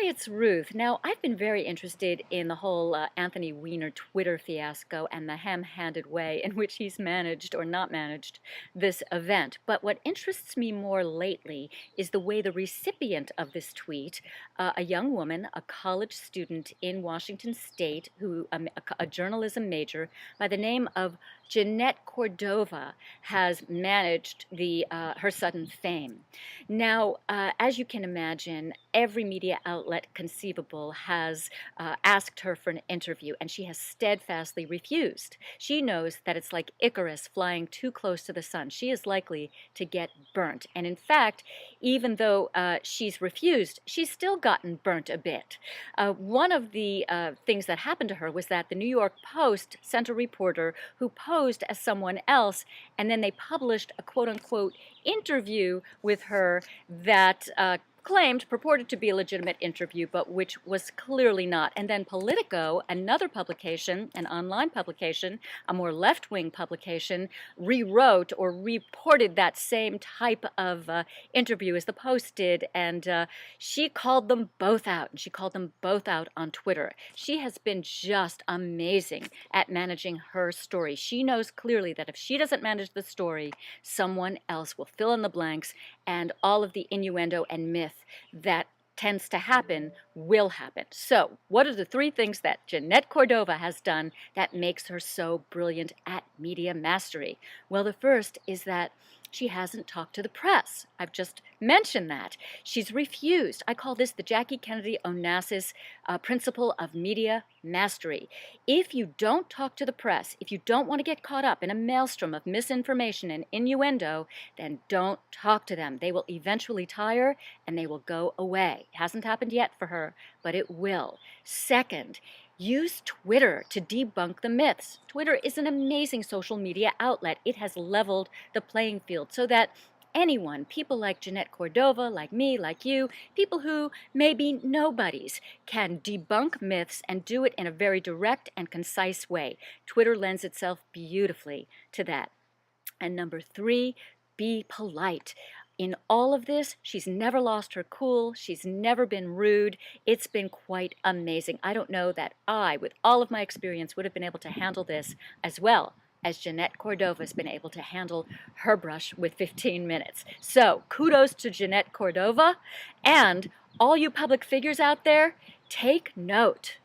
it's Ruth. Now, I've been very interested in the whole Anthony Weiner Twitter fiasco and the ham-handed way in which he's managed or not managed this event. But what interests me more lately is the way the recipient of this tweet, a young woman, a college student in Washington State, a journalism major by the name of Gennette Cordova, has managed her sudden fame. Now, as you can imagine, every media outlet conceivable has asked her for an interview, and she has steadfastly refused. She knows that it's like Icarus flying too close to the sun. She is likely to get burnt. And in fact, even though she's refused, she's still gotten burnt a bit. One of the things that happened to her was that the New York Post sent a reporter who posed as someone else, and then they published a quote-unquote interview with her that purported to be a legitimate interview, but which was clearly not. And then Politico, another publication, an online publication, a more left-wing publication, rewrote or reported that same type of interview as the Post did, and she called them both out, and she called them both out on Twitter. She has been just amazing at managing her story. She knows clearly that if she doesn't manage the story, someone else will fill in the blanks, and all of the innuendo and myth that tends to happen will happen. So, what are the three things that Gennette Cordova has done that makes her so brilliant at media mastery? Well, the first is that she hasn't talked to the press. I've just mentioned that. She's refused. I call this the Jackie Kennedy Onassis principle of media mastery. If you don't talk to the press, if you don't want to get caught up in a maelstrom of misinformation and innuendo, then don't talk to them. They will eventually tire and they will go away. It hasn't happened yet for her, but it will. Second, use Twitter to debunk the myths. Twitter is an amazing social media outlet. It has leveled the playing field so that anyone, people like Gennette Cordova, like me, like you, people who may be nobodies, can debunk myths and do it in a very direct and concise way. Twitter lends itself beautifully to that. And number three, be polite. In all of this, she's never lost her cool. She's never been rude. It's been quite amazing. I don't know that I, with all of my experience, would have been able to handle this as well as Gennette Cordova has been able to handle her brush with 15 minutes. So kudos to Gennette Cordova, and all you public figures out there, take note.